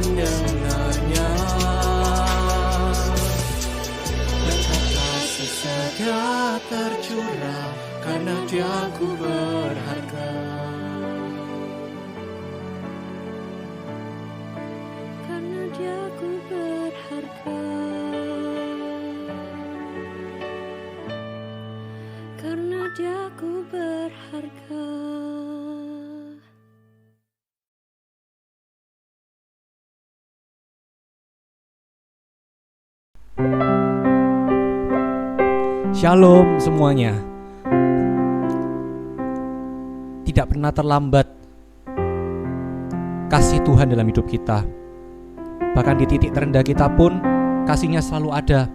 mendengarnya, dan kata sesatnya tercurah, karena Dia ku berharga. Karena Dia ku berharga. Karena Dia ku berharga. Shalom semuanya. Tidak pernah terlambat kasih Tuhan dalam hidup kita. Bahkan di titik terendah kita pun kasih-Nya selalu ada.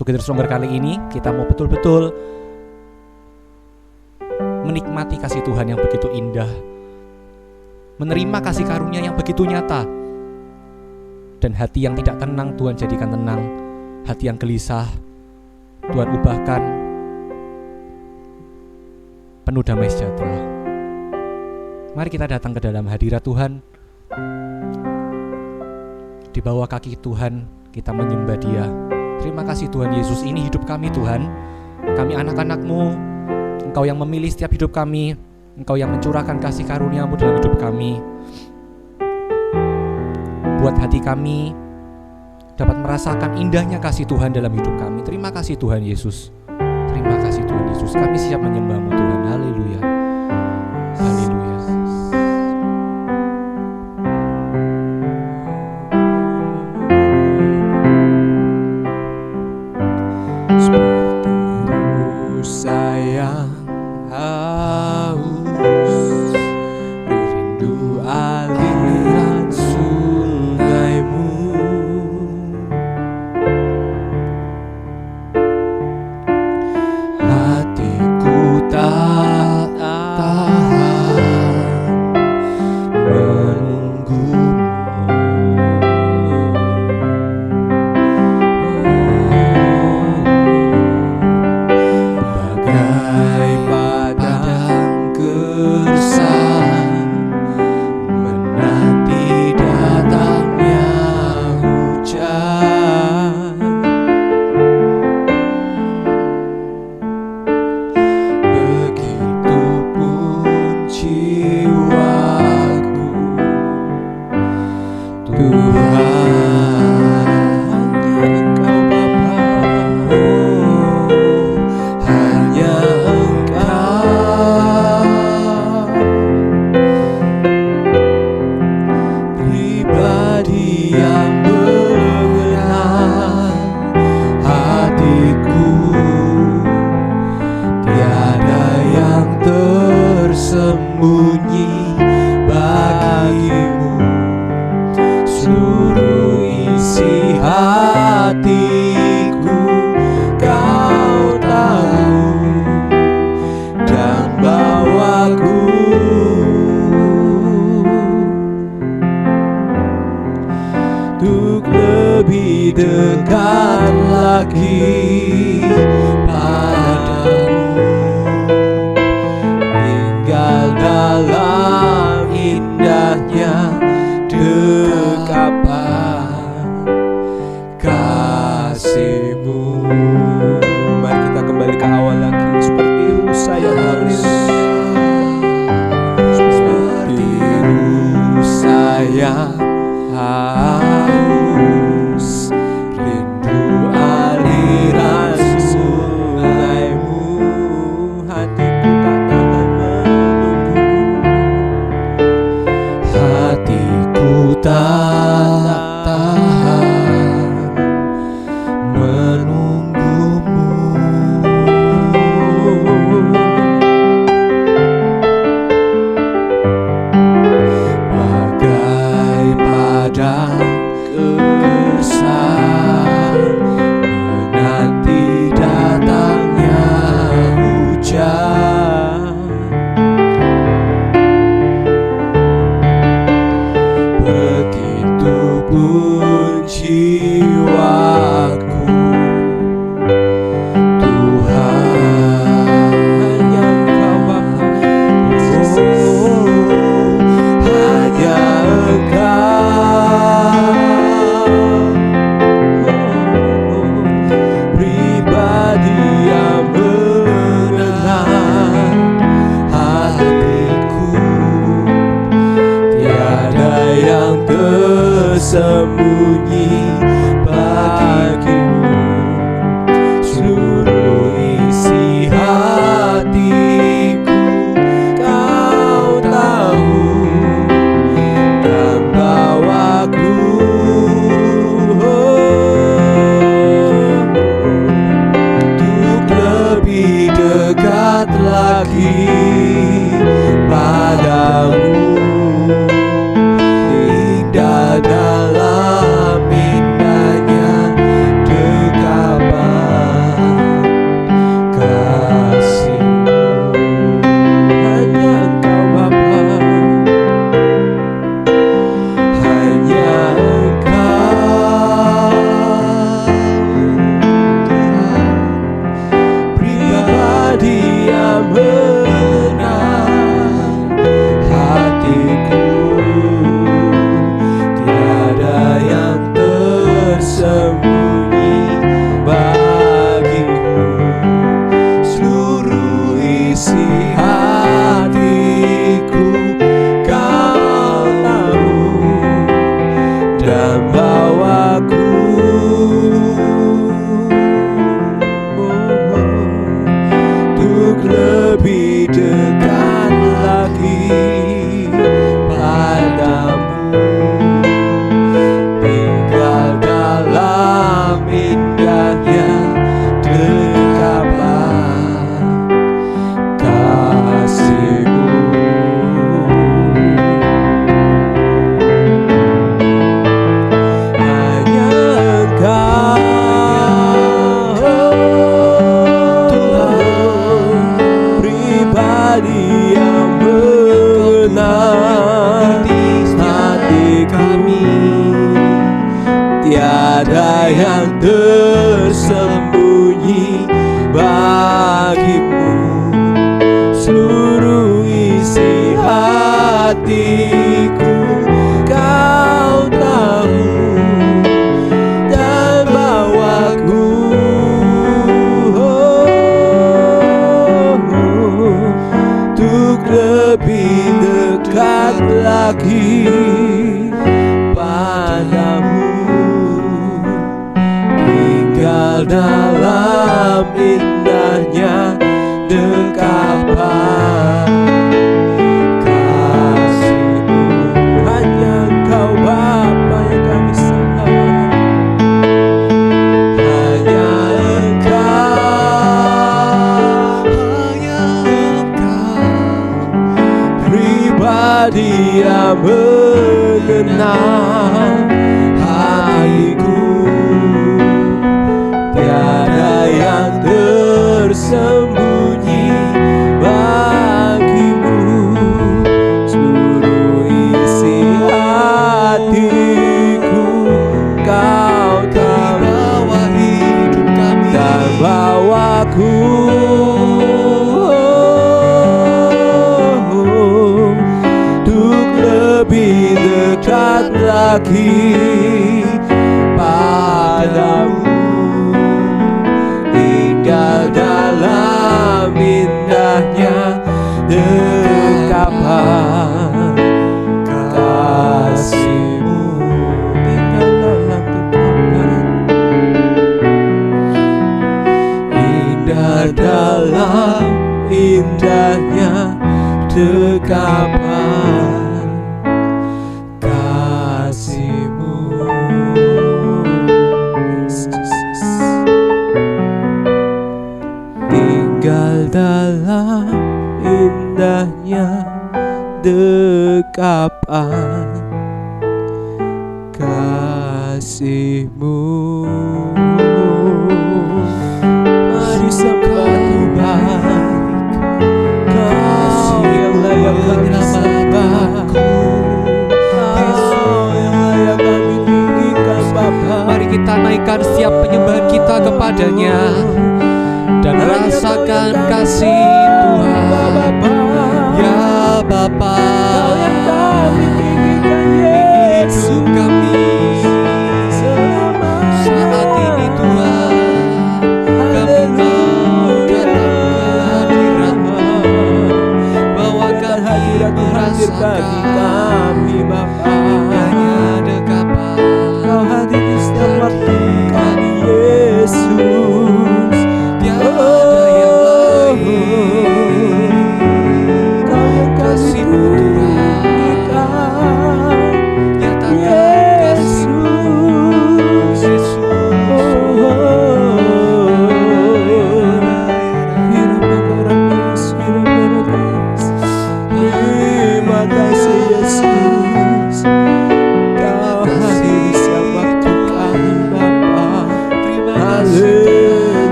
Together Stronger kali ini kita mau betul-betul menikmati kasih Tuhan yang begitu indah, menerima kasih karunia yang begitu nyata. Dan hati yang tidak tenang Tuhan jadikan tenang, hati yang gelisah Tuhan ubahkan penuh damai sejahtera. Mari kita datang ke dalam hadirat Tuhan. Di bawah kaki Tuhan kita menyembah Dia. Terima kasih Tuhan Yesus, ini hidup kami Tuhan. Kami anak-anak-Mu, Engkau yang memilih setiap hidup kami, Engkau yang mencurahkan kasih karunia-Mu dalam hidup kami. Buat hati kami dapat merasakan indahnya kasih Tuhan dalam hidup kami. Terima kasih Tuhan Yesus. Terima kasih Tuhan Yesus. Kami siap menyembah-Mu Tuhan. Haleluya. Haleluya. Seperti sayang haus, rindu aliran sungai-Mu. Hatiku tak tahan menunggu-Mu. Bagai padang gersang menanti datangnya hujan. Begitupun jiwaku, Tuhan, hanya Engkau Bapa, oh, hanya Engkau, pribadi yang mengenal hatiku. Tiada yang tersembunyi bagimu, seluruh isi hatiku Kau tahu dan bawaku untuk lebih dekat lagi padamu, tinggal dalam indahnya dekapan kasih-Mu. Mari kita kembali ke awal lagi. Seperti rusa yang haus, seperti rusa yang haus, rindu aliran sungai-Mu. Hatiku tak tahan menunggu-Mu, hatiku tak tahan menunggu-Mu. Bagai padang gersang menanti datangnya hujan. Begitupun jiwaku, Tuhan, hanya Engkau Bapa, oh, hanya Engkau, yang tersembunyi bagimu. Seluruh isi hatiku Kau tahu, dan bawaku untuk lebih dekat lagi padamu. Indah dalam indahnya dekapan kasih-Mu. Hanya Engkau Bapa, hanya Engkau Tuhan, pribadi yang mengenal hatiku. Tiada yang tersembunyi bagimu. Seluruh isi hatiku Kau tahu, dan bawaku untuk lebih dekat lagi padamu. Tinggal dalam indahnya dekapan kasih-Mu. Hanya Engkau Tuhan, pribadi yang mengenal hati kami. Tiada yang tersembunyi bagimu. Seluruh isi hatiku Kau tahu, dan bawaku untuk lebih dekat lagi padamu. Tinggal dalam indahnya dekapan kasih-Mu. Hanya Engkau Bapa yang kami sembah, hanya Engkau pribadi yang mengenal hatiku. Tiada yang tersembunyi bagimu. Seluruh isi hatiku Kau tahu, hidup kami dan bawaku untuk lebih dekat lagi padamu. Tinggal dalam indahnya dekapan kasih-Mu. Tinggal dalam dekapan, indah dalam indahnya dekapan kasih-Mu. Yes, Jesus. Tinggal dalam indahnya dekapan kasih-Mu. Mari sembah Tuhan, Kau yang layak kami sembah, Kau yang layak kami tinggikan Bapa. Mari kita naikkan setiap penyembahan kita kepadanya dan rasakan kasih Tuhan. Ya Bapa, Kau yang kami tinggikan Yesus. hidup kami saat ini Tuhan, kami mau datang ke hadirat-Mu, bawakan hadirat-Mu, hadirkan kami Bapa.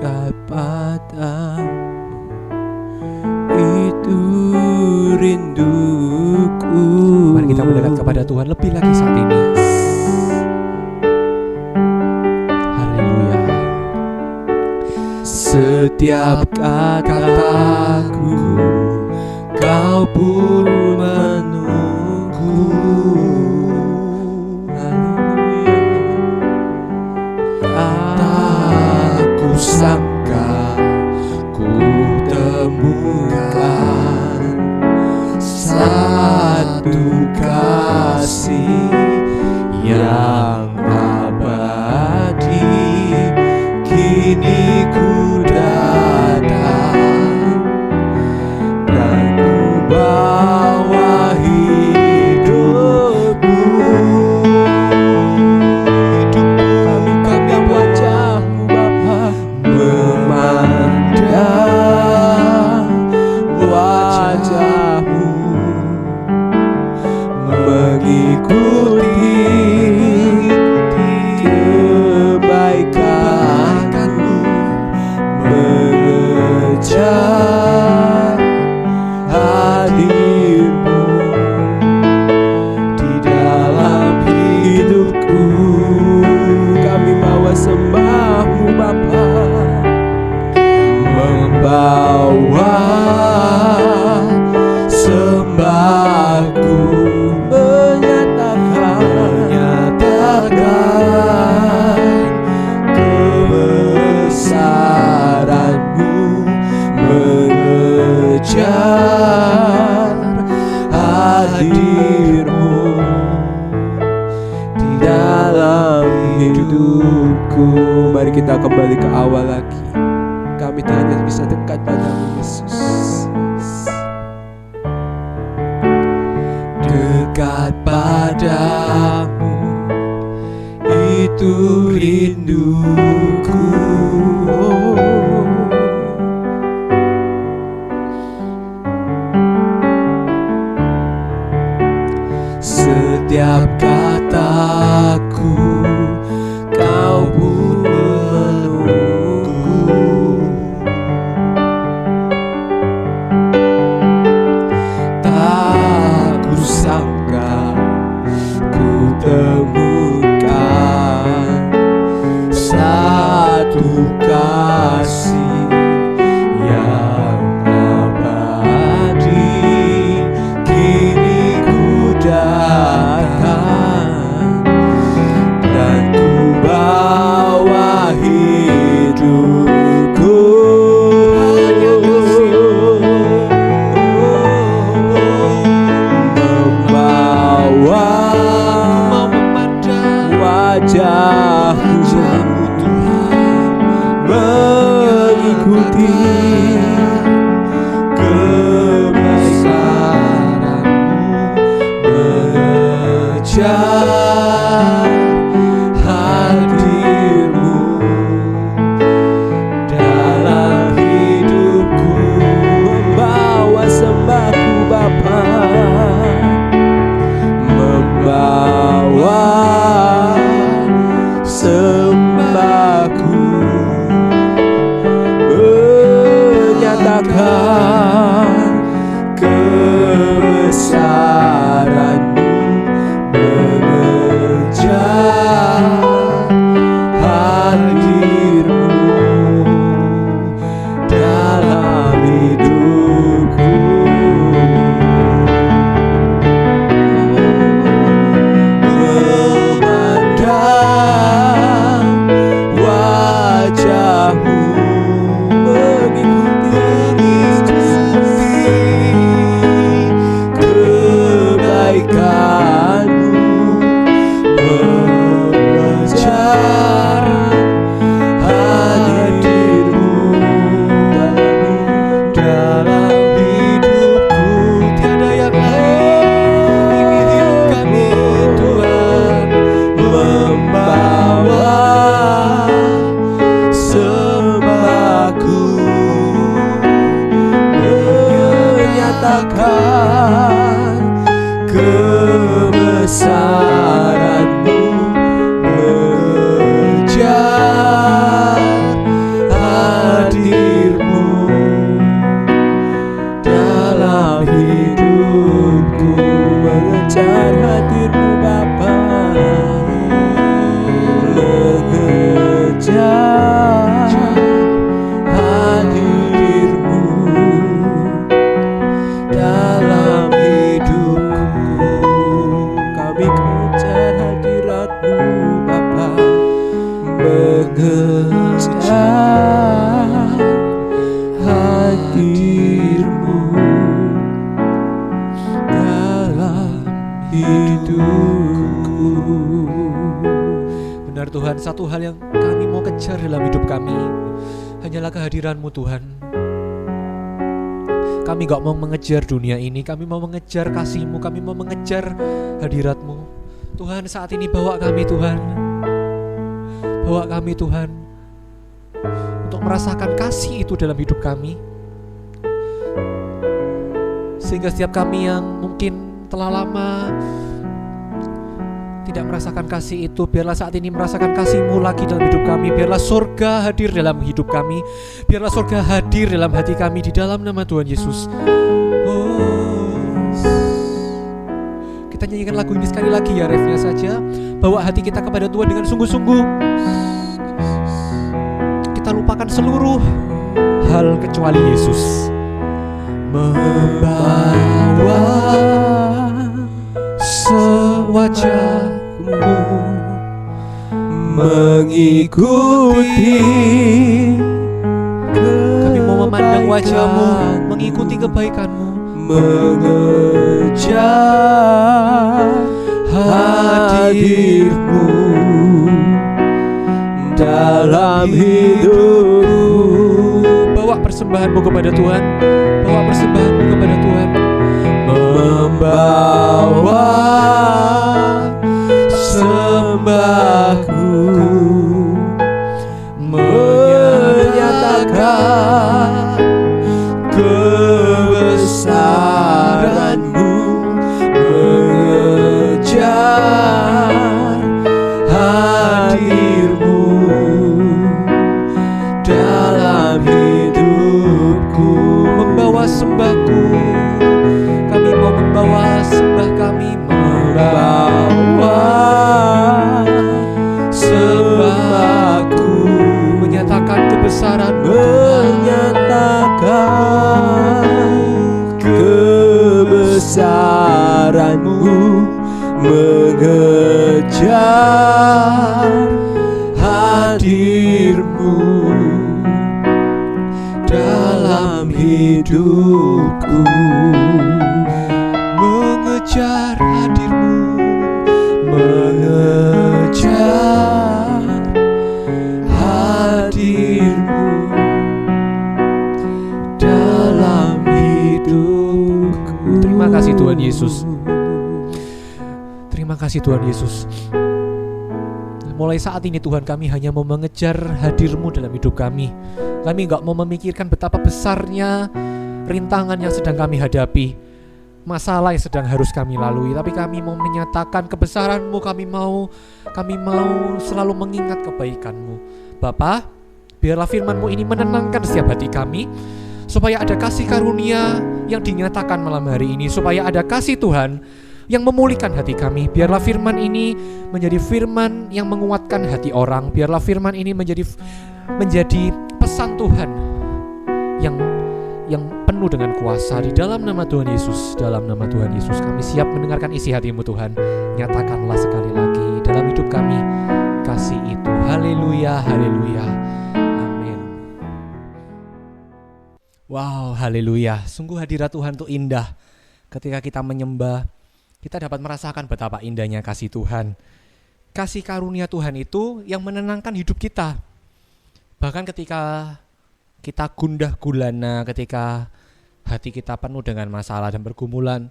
dekat padamu, itu rinduku. Mari kita mendekat kepada Tuhan lebih lagi saat ini. Haleluya. Setiap kataku Kau pun menunggu. Haleluya. Tak kusangka ku temukan satu kasih yang abadi. Kini ku datang dan ku bawa hidupku. Kami wajah-Mu Bapa, memandang wajah-Mu, mengikuti kebaikan-Mu, mengejar hadir-Mu di dalam hidupku. Kami bawa sembah-Mu Bapa, membawa sembahku, menyatakan kebesaran-Mu, mengejar hadir-Mu di dalam hidupku. Mari kita kembali ke awal lagi. Kami hanya bisa dekat padamu Yesus. Dekat padamu, itu rinduku. Setiap kataku Kau pun menunggu. Tak kusangka ku temukan satu kasih yang abadi. Kini ku datang dan ku bawa hidupku. Membawa wajah-Mu Tuhan, mengikuti kebaikan-Mu, mengejar hadir-Mu dalam hidupku. Membawa sembahku Bapa, membawa sembahku, menyatakan kebesaran-Mu, mengejar hadir-Mu dalam hidupku. Memandang wajah-Mu, mengikuti kebaikan-Mu, mengejar hadir-Mu dalam hidupku. Tiada yang lain, ini hidup kami Tuhan, membawa sembahku, menyatakan kebesaran-Mu, mengejar hadir-Mu dalam hidupku. Benar Tuhan, satu hal yang kami mau kejar dalam hidup kami hanyalah kehadiran-Mu Tuhan. Kami gak mau mengejar dunia ini, kami mau mengejar kasih-Mu, kami mau mengejar hadirat-Mu. Tuhan, saat ini bawa kami Tuhan, bawa kami Tuhan untuk merasakan kasih itu dalam hidup kami. Sehingga setiap kami yang mungkin telah lama tidak merasakan kasih itu, biarlah saat ini merasakan kasih-Mu lagi dalam hidup kami. Biarlah surga hadir dalam hidup kami, biarlah surga hadir dalam hati kami di dalam nama Tuhan Yesus. Kita nyanyikan lagu ini sekali lagi ya, refnya saja. Bawa hati kita kepada Tuhan dengan sungguh-sungguh. Kita lupakan seluruh hal kecuali Yesus. Membawa sewajah-Mu, mengikuti Kami mau memandang wajah-Mu, mengikuti kebaikan-Mu, mengejar hadir-Mu dalam hidupku. Bawa persembahan-Mu kepada Tuhan, bawa persembahan-Mu kepada Tuhan. Membawa sembahku, menyatakan kebesaran-Mu, mengejar hadir-Mu dalam hidupku. Membawa sembahku, kami mau membawa sembah kami, Membawa sembahku, menyatakan kebesaran-Mu, menyatakan kebesaran-Mu, mengejar hadir-Mu dalam hidupku. mengejar hadir-Mu, Mengejar hadir-Mu dalam hidupku. Terima kasih Tuhan Yesus. Terima kasih Tuhan Yesus. Mulai saat ini Tuhan, kami hanya mau mengejar hadir-Mu dalam hidup kami. Kami gak mau memikirkan betapa besarnya rintangan yang sedang kami hadapi, masalah yang sedang harus kami lalui, tapi kami mau menyatakan kebesaran-Mu. Kami mau selalu mengingat kebaikan-Mu. Bapa, biarlah firman-Mu ini menenangkan setiap hati kami, supaya ada kasih karunia yang dinyatakan malam hari ini, supaya ada kasih Tuhan yang memulihkan hati kami. Biarlah firman ini menjadi firman yang menguatkan hati orang. Biarlah firman ini menjadi pesan Tuhan yang penuh dengan kuasa. Di dalam nama Tuhan Yesus, dalam nama Tuhan Yesus, kami siap mendengarkan isi hati-Mu Tuhan. Nyatakanlah sekali lagi dalam hidup kami kasih itu. Haleluya, haleluya, amin. Wow, haleluya. Sungguh hadirat Tuhan itu indah. Ketika kita menyembah, kita dapat merasakan betapa indahnya kasih Tuhan. Kasih karunia Tuhan itu yang menenangkan hidup kita. Bahkan ketika kita gundah gulana, ketika hati kita penuh dengan masalah dan pergumulan,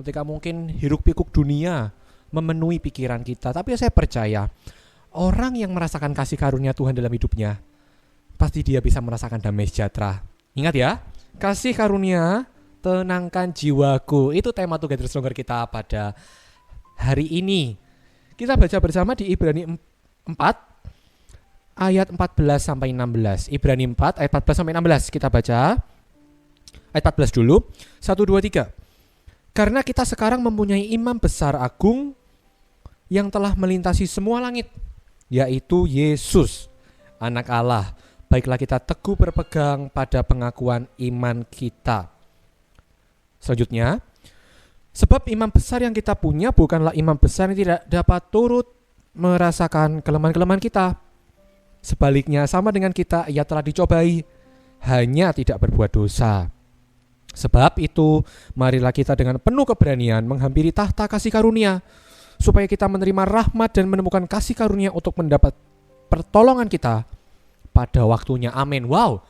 ketika mungkin hiruk pikuk dunia memenuhi pikiran kita, tapi saya percaya orang yang merasakan kasih karunia Tuhan dalam hidupnya, pasti dia bisa merasakan damai sejahtera. Ingat ya, kasih karunia tenangkan jiwaku. Itu tema Together Stronger kita pada hari ini. Kita baca bersama di Ibrani 4 ayat 14 sampai 16. Ibrani 4 ayat 14 sampai 16. Kita baca ayat 14 dulu. 1 2 3. Karena kita sekarang mempunyai imam besar agung yang telah melintasi semua langit, yaitu Yesus, Anak Allah. Baiklah kita teguh berpegang pada pengakuan iman kita. Selanjutnya, sebab imam besar yang kita punya bukanlah imam besar yang tidak dapat turut merasakan kelemahan-kelemahan kita, Sebaliknya sama dengan kita, ia telah dicobai, hanya tidak berbuat dosa. Sebab itu, marilah kita dengan penuh keberanian menghampiri tahta kasih karunia, supaya kita menerima rahmat dan menemukan kasih karunia untuk mendapat pertolongan kita pada waktunya. Amin. Wow,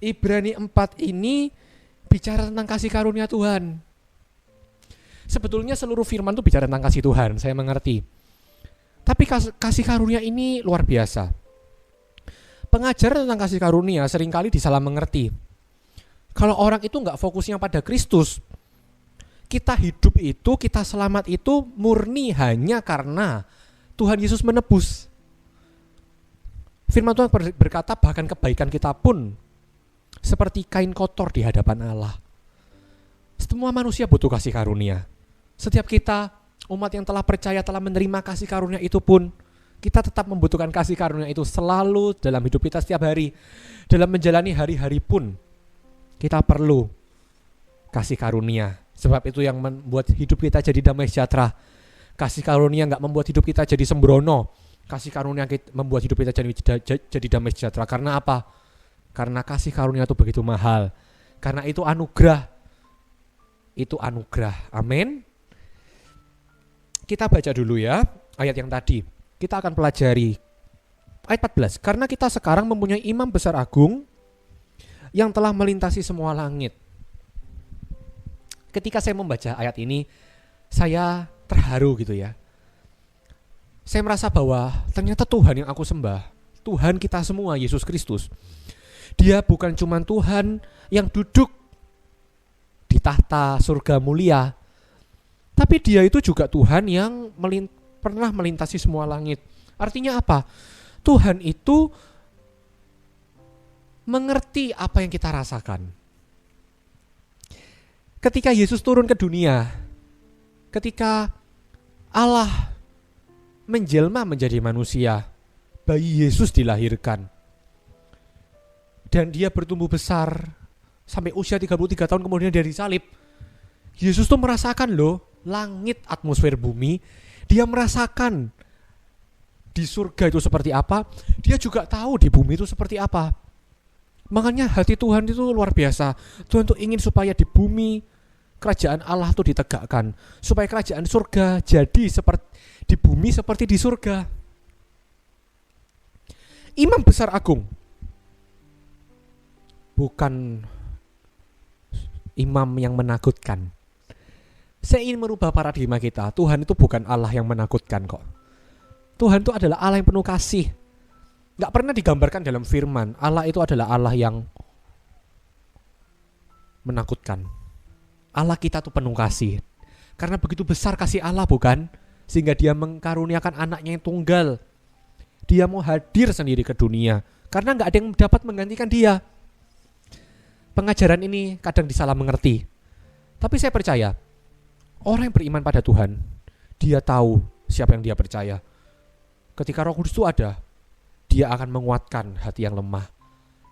Ibrani 4 ini bicara tentang kasih karunia Tuhan. Sebetulnya seluruh firman itu bicara tentang kasih Tuhan, saya mengerti. Tapi kasih karunia ini luar biasa. Pengajaran tentang kasih karunia seringkali disalah mengerti. Kalau orang itu nggak fokusnya pada Kristus, kita hidup itu, kita selamat itu murni hanya karena Tuhan Yesus menebus. Firman Tuhan berkata bahkan kebaikan kita pun seperti kain kotor di hadapan Allah. Semua manusia butuh kasih karunia. Setiap kita, umat yang telah percaya, telah menerima kasih karunia itu pun, kita tetap membutuhkan kasih karunia itu selalu dalam hidup kita setiap hari. Dalam menjalani hari-hari pun, kita perlu kasih karunia. Sebab itu yang membuat hidup kita jadi damai sejahtera. Kasih karunia gak membuat hidup kita jadi sembrono. Kasih karunia membuat hidup kita jadi damai sejahtera. Karena apa? Karena kasih karunia itu begitu mahal. Karena itu anugerah. Itu anugerah. Amin. Kita baca dulu ya ayat yang tadi. Kita akan pelajari ayat 14. Karena kita sekarang mempunyai imam besar agung yang telah melintasi semua langit. Ketika saya membaca ayat ini, saya terharu gitu ya. Saya merasa bahwa ternyata Tuhan yang aku sembah, Tuhan kita semua, Yesus Kristus, Dia bukan cuma Tuhan yang duduk di tahta surga mulia, tapi Dia itu juga Tuhan yang pernah melintasi semua langit. Artinya apa? Tuhan itu mengerti apa yang kita rasakan. Ketika Yesus turun ke dunia, ketika Allah menjelma menjadi manusia, bayi Yesus dilahirkan. Dan Dia bertumbuh besar sampai usia 33 tahun kemudian Dia disalib. Yesus tuh merasakan loh, langit, atmosfer bumi. Dia merasakan di surga itu seperti apa. Dia juga tahu di bumi itu seperti apa. Makanya hati Tuhan itu luar biasa. Tuhan tuh ingin supaya di bumi kerajaan Allah itu ditegakkan. Supaya kerajaan surga jadi seperti di bumi seperti di surga. Imam besar agung bukan imam yang menakutkan. Saya ingin merubah paradigma kita. Tuhan itu bukan Allah yang menakutkan kok. Tuhan itu adalah Allah yang penuh kasih. Gak pernah digambarkan dalam firman Allah itu adalah Allah yang menakutkan. Allah kita tuh penuh kasih. Karena begitu besar kasih Allah bukan? Sehingga Dia mengkaruniakan anaknya yang tunggal. Dia mau hadir sendiri ke dunia. Karena gak ada yang dapat menggantikan Dia. Pengajaran ini kadang disalah mengerti. Tapi saya percaya orang yang beriman pada Tuhan, dia tahu siapa yang dia percaya. Ketika Roh Kudus itu ada, Dia akan menguatkan hati yang lemah.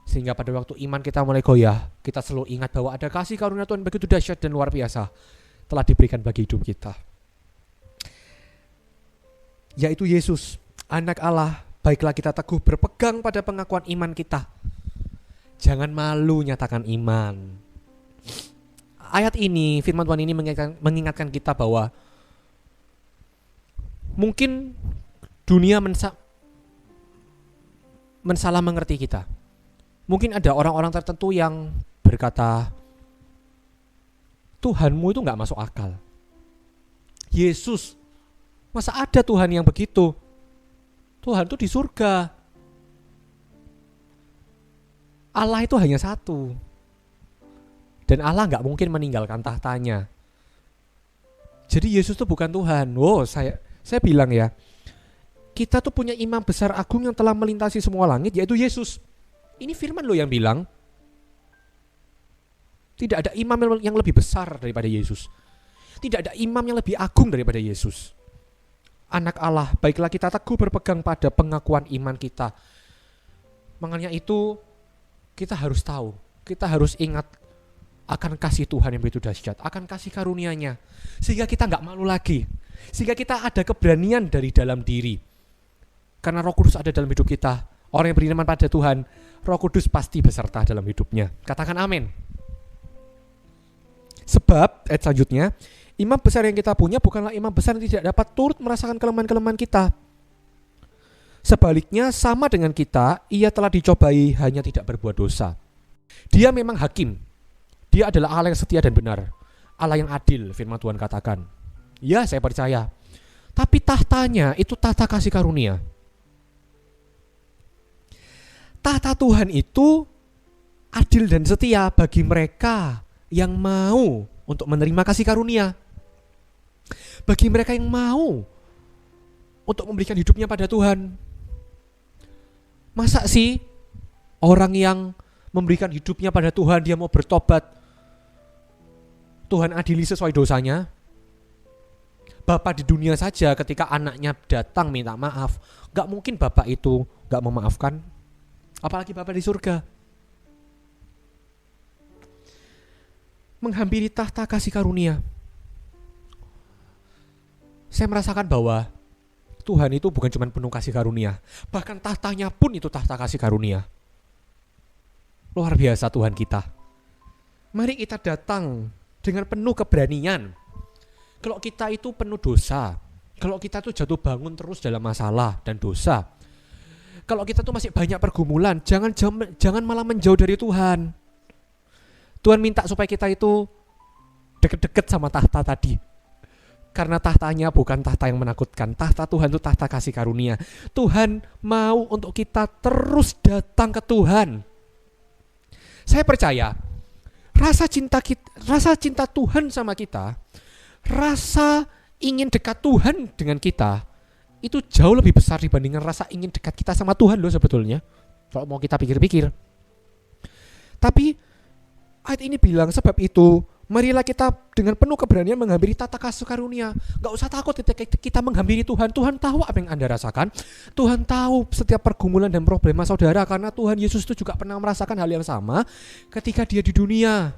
Sehingga pada waktu iman kita mulai goyah, kita selalu ingat bahwa ada kasih karunia Tuhan begitu dahsyat dan luar biasa telah diberikan bagi hidup kita. Yaitu Yesus, anak Allah. Baiklah kita teguh berpegang pada pengakuan iman kita. Jangan malu nyatakan iman. Ayat ini, firman Tuhan ini mengingatkan kita bahwa mungkin dunia mensalah mengerti kita. Mungkin ada orang-orang tertentu yang berkata, Tuhanmu itu gak masuk akal. Yesus, masa ada Tuhan yang begitu? Tuhan itu di surga. Allah itu hanya satu. Dan Allah gak mungkin meninggalkan tahtanya. Jadi Yesus itu bukan Tuhan. Saya bilang ya, kita tuh punya imam besar agung yang telah melintasi semua langit, yaitu Yesus. Ini firman loh yang bilang. Tidak ada imam yang lebih besar daripada Yesus. Tidak ada imam yang lebih agung daripada Yesus. Anak Allah, baiklah kita teguh berpegang pada pengakuan iman kita. Makanya itu kita harus tahu, kita harus ingat akan kasih Tuhan yang begitu dahsyat, akan kasih karunia-Nya. Sehingga kita gak malu lagi. Sehingga kita ada keberanian dari dalam diri. Karena Roh Kudus ada dalam hidup kita. orang yang beriman pada Tuhan, Roh Kudus pasti beserta dalam hidupnya. Katakan amin. Sebab, ayat selanjutnya, imam besar yang kita punya bukanlah imam besar yang tidak dapat turut merasakan kelemahan-kelemahan kita. Sebaliknya, sama dengan kita, ia telah dicobai hanya tidak berbuat dosa. Dia memang hakim. Dia adalah Allah yang setia dan benar. Allah yang adil, firman Tuhan katakan. Ya, saya percaya. Tapi tahtanya itu tahta kasih karunia. Tahta Tuhan itu adil dan setia bagi mereka yang mau untuk menerima kasih karunia. Bagi mereka yang mau untuk memberikan hidupnya pada Tuhan. Masa sih orang yang memberikan hidupnya pada Tuhan, dia mau bertobat, Tuhan adili sesuai dosanya? Bapak di dunia saja ketika anaknya datang minta maaf, gak mungkin bapak itu gak memaafkan. Apalagi Bapa di surga. Menghampiri tahta kasih karunia. Saya merasakan bahwa Tuhan itu bukan cuma penuh kasih karunia, bahkan tahtanya pun itu tahta kasih karunia. Luar biasa Tuhan kita. Mari kita datang dengan penuh keberanian. Kalau kita itu penuh dosa, kalau kita tuh jatuh bangun terus dalam masalah dan dosa, kalau kita tuh masih banyak pergumulan, jangan malah menjauh dari Tuhan. Tuhan minta supaya kita itu deket-deket sama tahta tadi. Karena tahtanya bukan tahta yang menakutkan. Tahta Tuhan itu tahta kasih karunia. Tuhan mau untuk kita terus datang ke Tuhan. Saya percaya rasa cinta Tuhan sama kita, rasa ingin dekat Tuhan dengan kita, itu jauh lebih besar dibandingkan rasa ingin dekat kita sama Tuhan loh sebetulnya. Kalau mau kita pikir-pikir. Tapi ayat ini bilang, sebab itu marilah kita dengan penuh keberanian menghampiri tahta kasih karunia. Gak usah takut ketika kita menghampiri Tuhan. Tuhan tahu apa yang Anda rasakan. Tuhan tahu setiap pergumulan dan problema saudara. Karena Tuhan Yesus itu juga pernah merasakan hal yang sama ketika dia di dunia.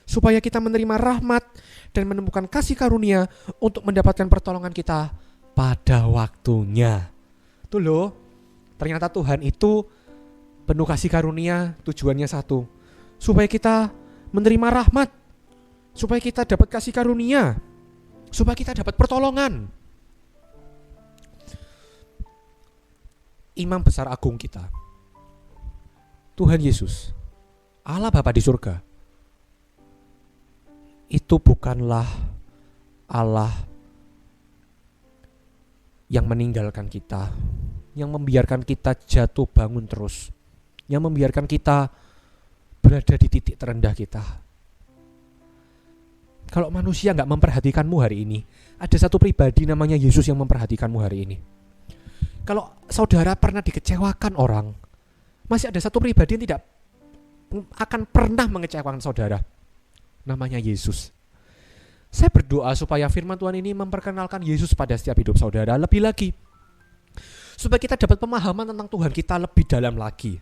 Supaya kita menerima rahmat dan menemukan kasih karunia untuk mendapatkan pertolongan kita pada waktunya. Tuh loh, ternyata Tuhan itu penuh kasih karunia, tujuannya satu. Supaya kita menerima rahmat, supaya kita dapat kasih karunia, supaya kita dapat pertolongan. Imam besar agung kita, Tuhan Yesus, Allah Bapa di surga, itu bukanlah Allah yang meninggalkan kita, yang membiarkan kita jatuh bangun terus, yang membiarkan kita berada di titik terendah kita. Kalau manusia gak memperhatikanmu hari ini, ada satu pribadi namanya Yesus yang memperhatikanmu hari ini. Kalau saudara pernah dikecewakan orang, masih ada satu pribadi yang tidak akan pernah mengecewakan saudara. Namanya Yesus. Saya berdoa supaya firman Tuhan ini memperkenalkan Yesus pada setiap hidup saudara lebih lagi. Supaya kita dapat pemahaman tentang Tuhan kita lebih dalam lagi.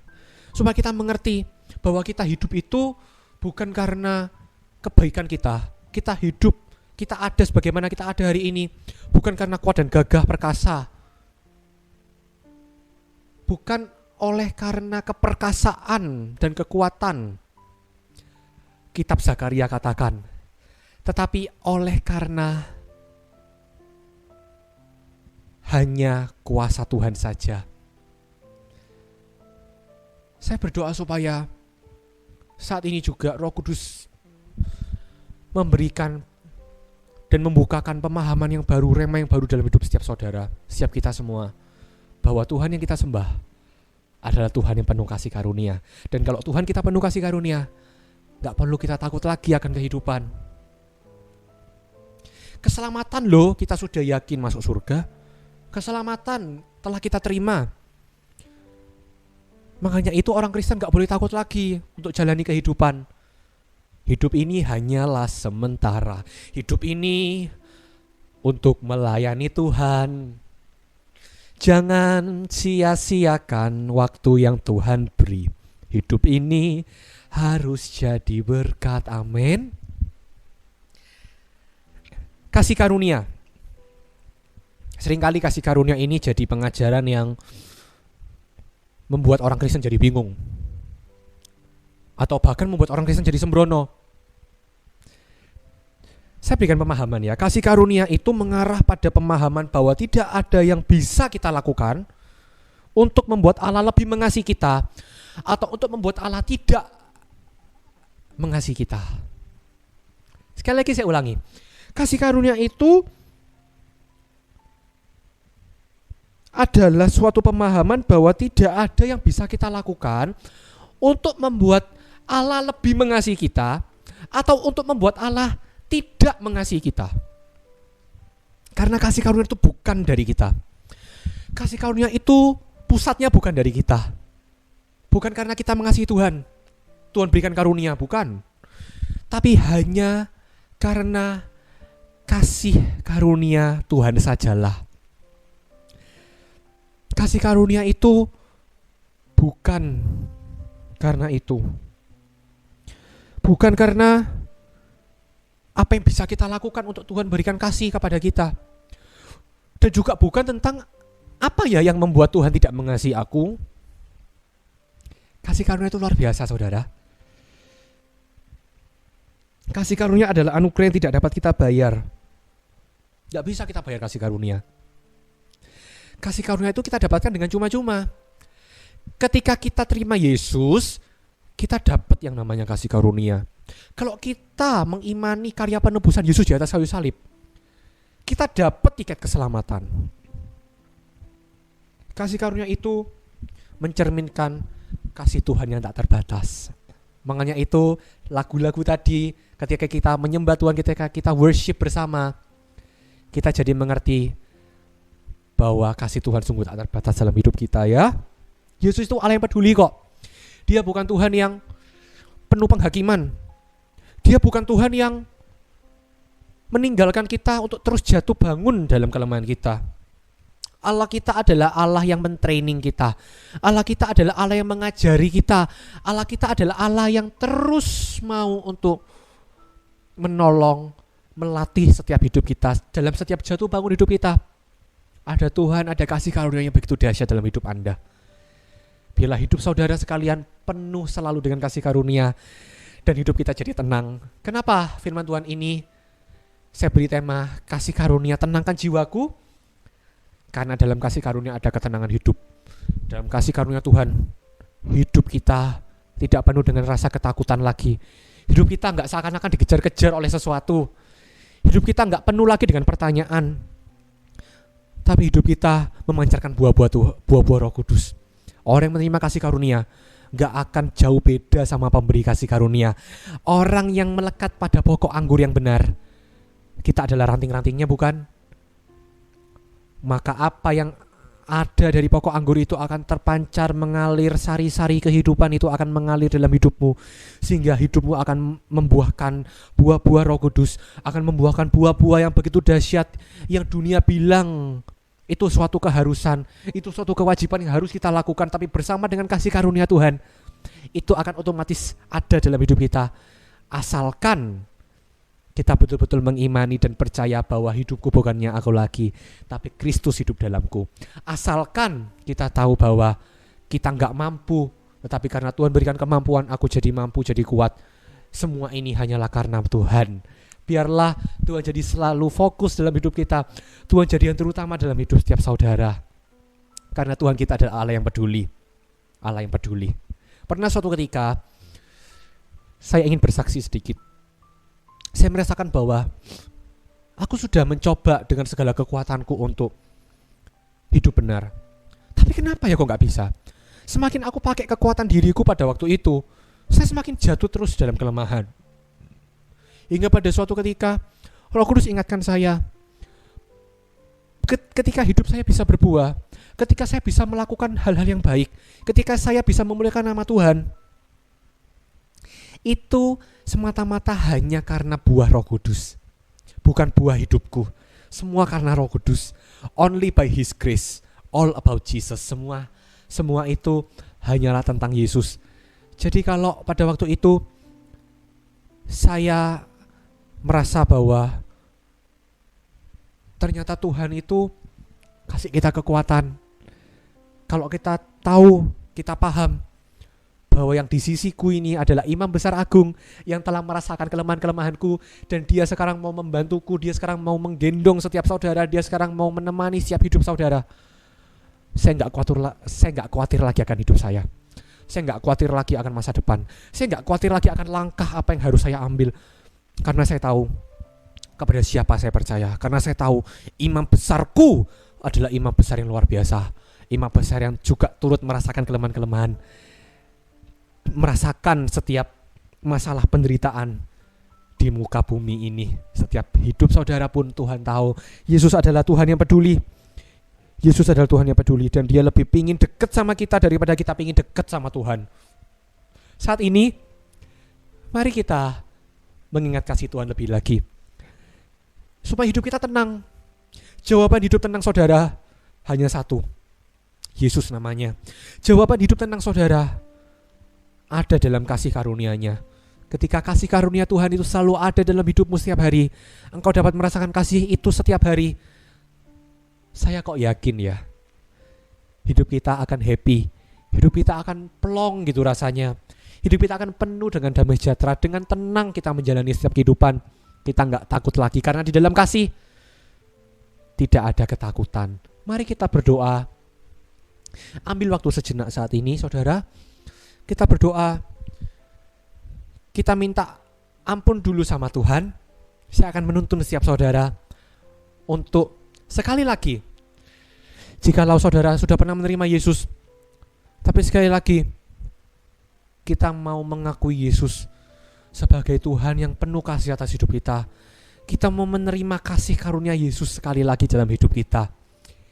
Supaya kita mengerti bahwa kita hidup itu bukan karena kebaikan kita. Kita hidup, kita ada sebagaimana kita ada hari ini, bukan karena kuat dan gagah perkasa. Bukan oleh karena keperkasaan dan kekuatan. Kitab Zakaria katakan, tetapi oleh karena hanya kuasa Tuhan saja. Saya berdoa supaya saat ini juga Roh Kudus memberikan dan membukakan pemahaman yang baru, rema yang baru dalam hidup setiap saudara, setiap kita semua, bahwa Tuhan yang kita sembah adalah Tuhan yang penuh kasih karunia. Dan kalau Tuhan kita penuh kasih karunia, gak perlu kita takut lagi akan kehidupan. Keselamatan loh, kita sudah yakin masuk surga. Keselamatan telah kita terima. Makanya itu orang Kristen gak boleh takut lagi untuk jalani kehidupan. Hidup ini hanyalah sementara. Hidup ini untuk melayani Tuhan. Jangan sia-siakan waktu yang Tuhan beri. Hidup ini harus jadi berkat, amin. Kasih karunia. Seringkali kasih karunia ini jadi pengajaran yang membuat orang Kristen jadi bingung, atau bahkan membuat orang Kristen jadi sembrono. Saya berikan pemahaman ya, kasih karunia itu mengarah pada pemahaman bahwa tidak ada yang bisa kita lakukan untuk membuat Allah lebih mengasihi kita, atau untuk membuat Allah tidak mengasihi kita. Sekali lagi saya ulangi, kasih karunia itu adalah suatu pemahaman bahwa tidak ada yang bisa kita lakukan untuk membuat Allah lebih mengasihi kita, atau untuk membuat Allah tidak mengasihi kita. Karena kasih karunia itu bukan dari kita. Kasih karunia itu pusatnya bukan dari kita. Bukan karena kita mengasihi Tuhan, Tuhan berikan karunia, bukan. Tapi hanya karena kasih karunia Tuhan sajalah. Kasih karunia itu bukan karena itu. Bukan karena apa yang bisa kita lakukan untuk Tuhan berikan kasih kepada kita. Dan juga bukan tentang apa ya yang membuat Tuhan tidak mengasihi aku. Kasih karunia itu luar biasa, saudara. Kasih karunia adalah anugerah yang tidak dapat kita bayar. Tidak bisa kita bayar kasih karunia. Kasih karunia itu kita dapatkan dengan cuma-cuma. Ketika kita terima Yesus, kita dapat yang namanya kasih karunia. Kalau kita mengimani karya penebusan Yesus di atas kayu salib, kita dapat tiket keselamatan. Kasih karunia itu mencerminkan kasih Tuhan yang tak terbatas. Makanya itu lagu-lagu tadi, ketika kita menyembah Tuhan, ketika kita worship bersama, kita jadi mengerti bahwa kasih Tuhan sungguh tak terbatas dalam hidup kita ya. Yesus itu Allah yang peduli kok. Dia bukan Tuhan yang penuh penghakiman. Dia bukan Tuhan yang meninggalkan kita untuk terus jatuh bangun dalam kelemahan kita. Allah kita adalah Allah yang mentraining kita. Allah kita adalah Allah yang mengajari kita. Allah kita adalah Allah yang terus mau untuk menolong, melatih setiap hidup kita, dalam setiap jatuh bangun hidup kita. Ada Tuhan, ada kasih karunia yang begitu dahsyat dalam hidup Anda. Biarlah hidup saudara sekalian penuh selalu dengan kasih karunia, dan hidup kita jadi tenang. Kenapa firman Tuhan ini saya beri tema kasih karunia tenangkan jiwaku? Karena dalam kasih karunia ada ketenangan hidup. Dalam kasih karunia Tuhan, hidup kita tidak penuh dengan rasa ketakutan lagi. Hidup kita gak seakan-akan dikejar-kejar oleh sesuatu. Hidup kita gak penuh lagi dengan pertanyaan. Tapi hidup kita memancarkan buah-buah Roh Kudus. Orang yang menerima kasih karunia gak akan jauh beda sama pemberi kasih karunia. Orang yang melekat pada pokok anggur yang benar. Kita adalah ranting-rantingnya, bukan? Maka apa yang ada dari pokok anggur itu akan terpancar, mengalir, sari-sari kehidupan itu akan mengalir dalam hidupmu, sehingga hidupmu akan membuahkan buah-buah Roh Kudus, akan membuahkan buah-buah yang begitu dahsyat, yang dunia bilang itu suatu keharusan, itu suatu kewajiban yang harus kita lakukan, tapi bersama dengan kasih karunia Tuhan, itu akan otomatis ada dalam hidup kita, asalkan kita betul-betul mengimani dan percaya bahwa hidupku bukannya aku lagi, tapi Kristus hidup dalamku. Asalkan kita tahu bahwa kita gak mampu, tetapi karena Tuhan berikan kemampuan, aku jadi mampu, jadi kuat. Semua ini hanyalah karena Tuhan. Biarlah Tuhan jadi selalu fokus dalam hidup kita. Tuhan jadi yang terutama dalam hidup setiap saudara. Karena Tuhan kita adalah Allah yang peduli. Allah yang peduli. Pernah suatu ketika, saya ingin bersaksi sedikit. Saya merasakan bahwa aku sudah mencoba dengan segala kekuatanku untuk hidup benar. Tapi kenapa ya kok gak bisa? Semakin aku pakai kekuatan diriku pada waktu itu, saya semakin jatuh terus dalam kelemahan. Hingga pada suatu ketika, Roh Kudus ingatkan saya, ketika hidup saya bisa berbuah, ketika saya bisa melakukan hal-hal yang baik, ketika saya bisa memuliakan nama Tuhan, itu semata-mata hanya karena buah Roh Kudus, bukan buah hidupku. Semua karena Roh Kudus. Only by His grace, all about Jesus. Semua itu hanyalah tentang Yesus. Jadi kalau pada waktu itu saya merasa bahwa ternyata Tuhan itu Kasih kita kekuatan. Kalau kita tahu, kita paham bahwa yang di sisiku ini adalah Imam Besar Agung yang telah merasakan kelemahan-kelemahanku, dan dia sekarang mau membantuku, dia sekarang mau menggendong setiap saudara, dia sekarang mau menemani setiap hidup saudara. Saya nggak khawatir lagi akan hidup saya. Saya nggak khawatir lagi akan masa depan. Saya nggak khawatir lagi akan langkah apa yang harus saya ambil. Karena saya tahu kepada siapa saya percaya. Karena saya tahu imam besarku adalah imam besar yang luar biasa. Imam besar yang juga turut merasakan kelemahan-kelemahan. Merasakan setiap masalah penderitaan di muka bumi ini. Setiap hidup saudara pun Tuhan tahu. Yesus adalah Tuhan yang peduli. Yesus adalah Tuhan yang peduli, dan dia lebih pingin dekat sama kita daripada kita pingin dekat sama Tuhan. Saat ini, mari kita mengingat kasih Tuhan lebih lagi, supaya hidup kita tenang. Jawaban hidup tenang saudara hanya satu, Yesus namanya. Jawaban hidup tenang saudara ada dalam kasih karunia-Nya. Ketika kasih karunia Tuhan itu selalu ada dalam hidupmu setiap hari, engkau dapat merasakan kasih itu setiap hari. Saya kok yakin ya, hidup kita akan happy, hidup kita akan plong gitu rasanya. Hidup kita akan penuh dengan damai sejahtera, dengan tenang kita menjalani setiap kehidupan. Kita gak takut lagi karena di dalam kasih tidak ada ketakutan. Mari kita berdoa. Ambil waktu sejenak saat ini saudara, kita berdoa. Kita minta ampun dulu sama Tuhan. Saya akan menuntun setiap saudara untuk sekali lagi, jikalau saudara sudah pernah menerima Yesus, tapi sekali lagi kita mau mengakui Yesus sebagai Tuhan yang penuh kasih atas hidup kita. Kita mau menerima kasih karunia Yesus sekali lagi dalam hidup kita.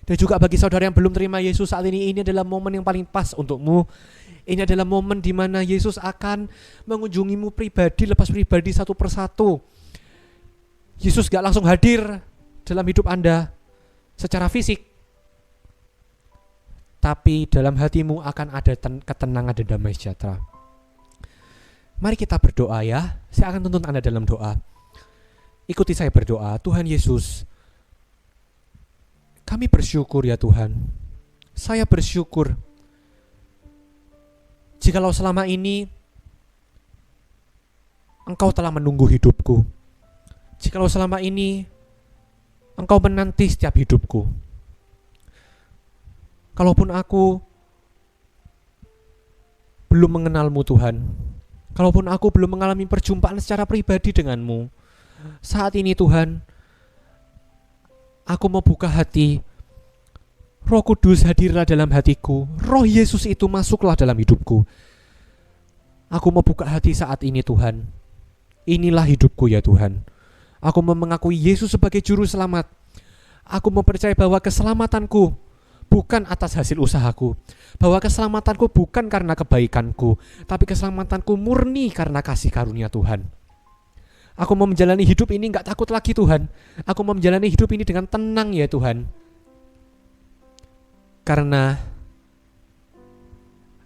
Dan juga bagi saudara yang belum terima Yesus saat ini adalah momen yang paling pas untukmu. Ini adalah momen di mana Yesus akan mengunjungimu pribadi lepas pribadi, satu persatu. Yesus gak langsung hadir dalam hidup Anda secara fisik, tapi dalam hatimu akan ada ketenangan dan damai sejahtera. Mari kita berdoa ya. Saya akan tuntun Anda dalam doa. Ikuti saya berdoa. Tuhan Yesus, kami bersyukur ya Tuhan. Saya bersyukur jikalau selama ini Engkau telah menunggu hidupku. Jikalau selama ini Engkau menanti setiap hidupku. Kalaupun aku belum mengenal-Mu Tuhan, kalaupun aku belum mengalami perjumpaan secara pribadi dengan-Mu, saat ini Tuhan, aku mau buka hati. Roh Kudus hadirlah dalam hatiku. Roh Yesus itu masuklah dalam hidupku. Aku mau buka hati saat ini Tuhan. Inilah hidupku ya Tuhan. Aku mau mengakui Yesus sebagai juru selamat. Aku mau percaya bahwa keselamatanku bukan atas hasil usahaku, bahwa keselamatanku bukan karena kebaikanku, tapi keselamatanku murni karena kasih karunia Tuhan. Aku mau menjalani hidup ini gak takut lagi Tuhan. Aku mau menjalani hidup ini dengan tenang ya Tuhan. Karena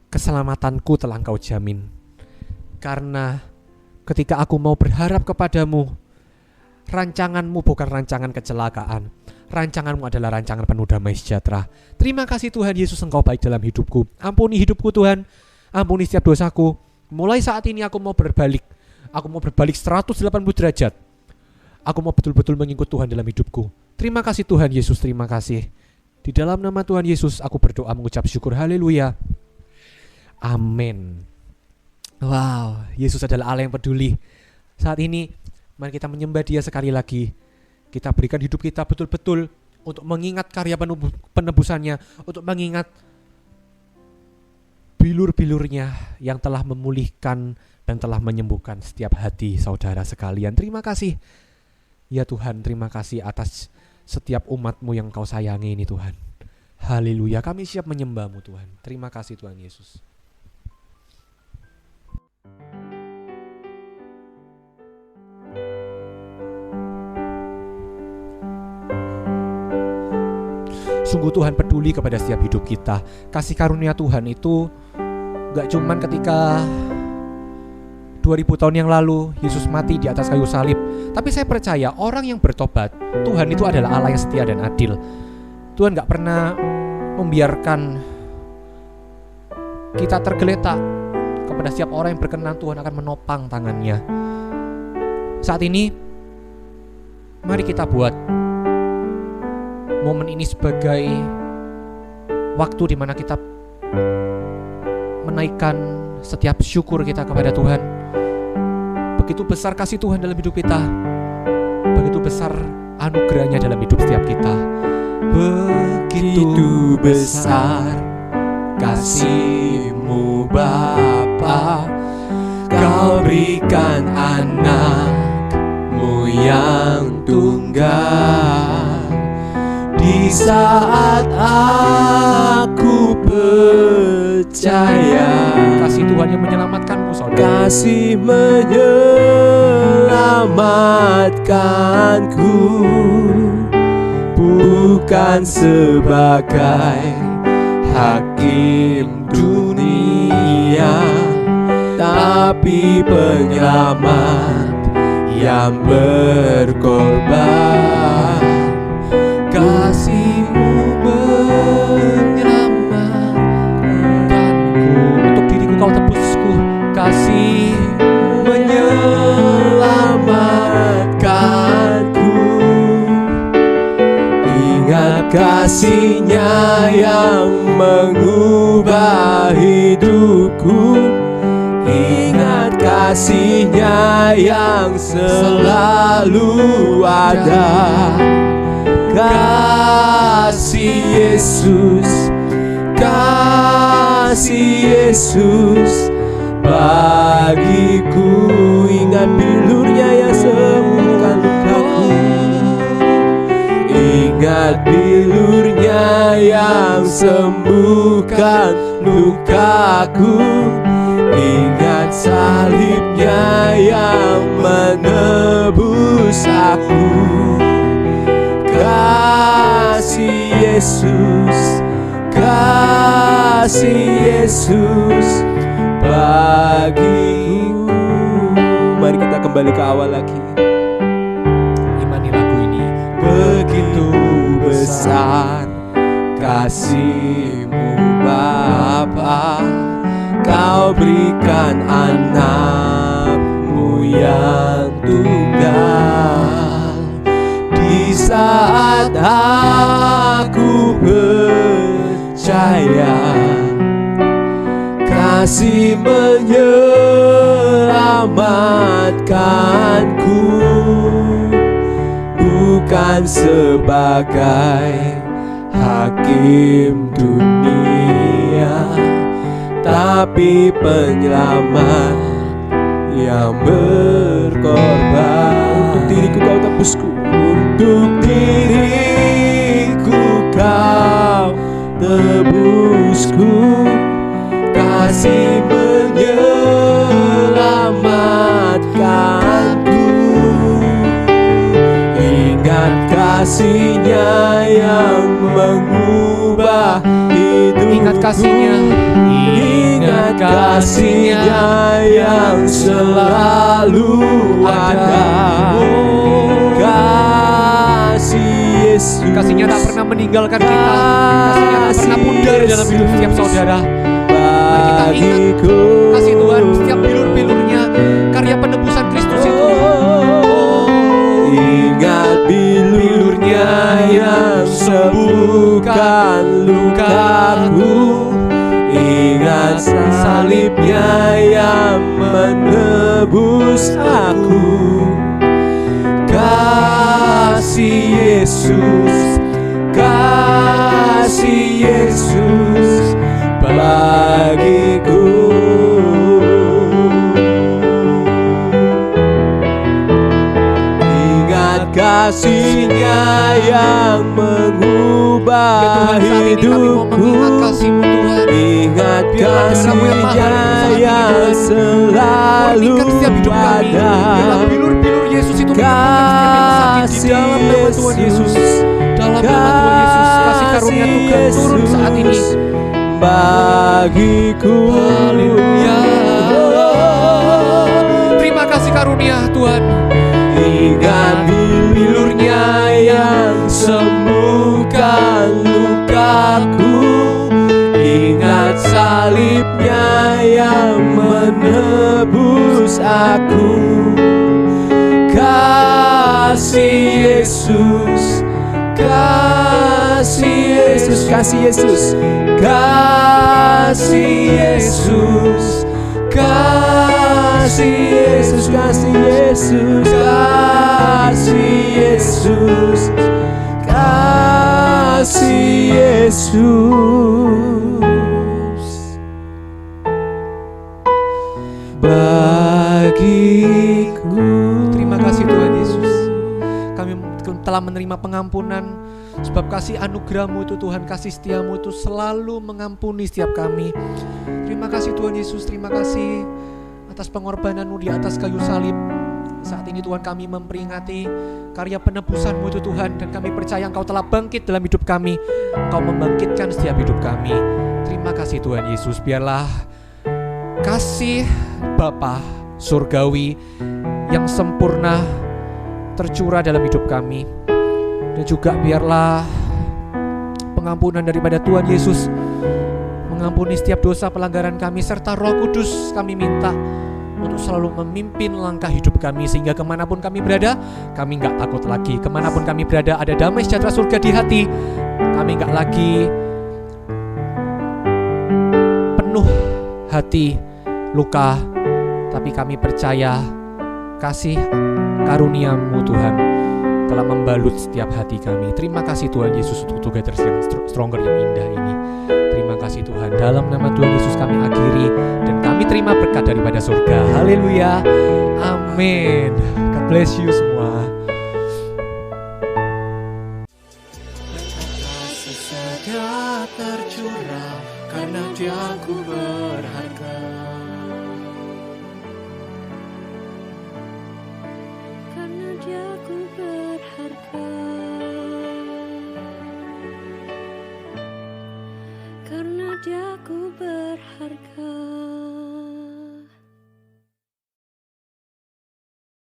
keselamatanku telah Engkau jamin. Karena ketika aku mau berharap kepadamu, rancangan-Mu bukan rancangan kecelakaan. Rancangan-Mu adalah rancangan penuh damai sejahtera. Terima kasih Tuhan Yesus, Engkau baik dalam hidupku. Ampuni hidupku Tuhan. Ampuni setiap dosaku. Mulai saat ini aku mau berbalik. Aku mau berbalik 180 derajat. Aku mau betul-betul mengikut Tuhan dalam hidupku. Terima kasih Tuhan Yesus, terima kasih. Di dalam nama Tuhan Yesus aku berdoa mengucap syukur. Haleluya. Amin. Wow, Yesus adalah Allah yang peduli. Saat ini mari kita menyembah Dia sekali lagi. Kita berikan hidup kita betul-betul untuk mengingat karya penebusannya, untuk mengingat bilur-bilurnya yang telah memulihkan dan telah menyembuhkan setiap hati saudara sekalian. Terima kasih ya Tuhan, terima kasih atas setiap umat-Mu yang Kau sayangi ini Tuhan. Haleluya, kami siap menyembah-Mu Tuhan. Terima kasih Tuhan Yesus. Sungguh Tuhan peduli kepada setiap hidup kita. Kasih karunia Tuhan itu gak cuman ketika 2000 tahun yang lalu Yesus mati di atas kayu salib. Tapi saya percaya orang yang bertobat, Tuhan itu adalah Allah yang setia dan adil. Tuhan gak pernah membiarkan kita tergeletak. Kepada setiap orang yang berkenan, Tuhan akan menopang tangannya. Saat ini mari kita buat momen ini sebagai waktu di mana kita menaikkan setiap syukur kita kepada Tuhan. Begitu besar kasih Tuhan dalam hidup kita, begitu besar anugerahnya dalam hidup setiap kita. Begitu besar kasih-Mu Bapa, Kau berikan anak-Mu yang tunggal. Di saat aku percaya, Kasih Tuhan yang menyelamatkanmu, saudara. kasih menyelamatkanku, bukan sebagai hakim dunia, tapi penyelamat yang berkorban. Kasih-Mu menyelamatkanku, Untuk diriku kau tebusku, kasih menyelamatkanku. Ingat kasih-Nya yang mengubah hidupku, ingat kasih-Nya yang selalu ada. Kasih Yesus, kasih Yesus bagiku. Ingat bilur-Nya yang sembuhkan lukaku, ingat bilur-Nya yang sembuhkan lukaku, ingat salib-Nya yang menebus aku. Kasih Yesus, kasih Yesus bagiku. Mari kita kembali ke awal lagi. imani lagu ini. Begitu besar kasih-Mu Bapa, Kau berikan anak-Mu yang tunggal. Di saat aku percaya, kasih menyelamatkanku, bukan sebagai hakim dunia, tapi penyelamat yang berkorban. Untuk diriku kau tebusku, untuk diriku kau tebusku, kasih menyelamatkanku. Ingat kasih-Nya yang mengubah hidupku, Ingat kasih-Nya, ingat kasih-Nya yang selalu ada. Kasih Yesus, Kasih-Nya tak pernah meninggalkan kita. Kasih-Nya tak pernah pudar dalam hidup setiap saudara. Mari kita ingat kasih Tuhan, setiap bilur-bilurnya, karya penebusan Kristus itu. Ingat bilur-Nya yang sembuhkan lukaku, ingat salib-Nya yang menebus aku. Kasih Yesus, kasih Yesus bagiku. Ingat kasih-Nya yang mengubah hidupku, ingat kasih-Nya yang selalu ada. Bilur-bilur Yesus itu Kasih Yesus, dalam nama Tuhan Yesus, kasih karunia Tuhan turun saat ini bagiku. Haleluya. Terima kasih karunia Tuhan. Ingat bilur-Nya yang sembuhkan salibnya yang menebus aku. Kasih Yesus, kasih Yesus, kasih Yesus, kasih Yesus, kasih Yesus, kasih Yesus, kasih Yesus, kasih Yesus bagiku. Terima kasih Tuhan Yesus, kami telah menerima pengampunan. Sebab kasih anugerah-Mu itu Tuhan, kasih setia-Mu itu selalu mengampuni setiap kami. Terima kasih Tuhan Yesus, terima kasih atas pengorbanan-Mu di atas kayu salib. Saat ini Tuhan kami memperingati karya penebusan-Mu itu Tuhan, dan kami percaya Engkau telah bangkit dalam hidup kami. Engkau membangkitkan setiap hidup kami. Terima kasih Tuhan Yesus, biarlah kasih Bapa surgawi yang sempurna tercurah dalam hidup kami. Dan juga biarlah pengampunan daripada Tuhan Yesus mengampuni setiap dosa pelanggaran kami, serta Roh Kudus kami minta untuk selalu memimpin langkah hidup kami, sehingga kemanapun kami berada, kami gak takut lagi. Kemanapun kami berada, ada damai sejahtera surga di hati. Kami gak lagi penuh hati luka, tapi kami percaya kasih karunia-Mu Tuhan telah membalut setiap hati kami. Terima kasih Tuhan Yesus untuk Together Stronger yang indah ini. Terima kasih Tuhan, dalam nama Tuhan Yesus kami akhiri, dan kami terima berkat daripada surga. Haleluya, amin. God bless you semua. Kasih setia tercurah, karena Dia ku berharga. Karena Dia ku berharga. Karena Dia ku berharga.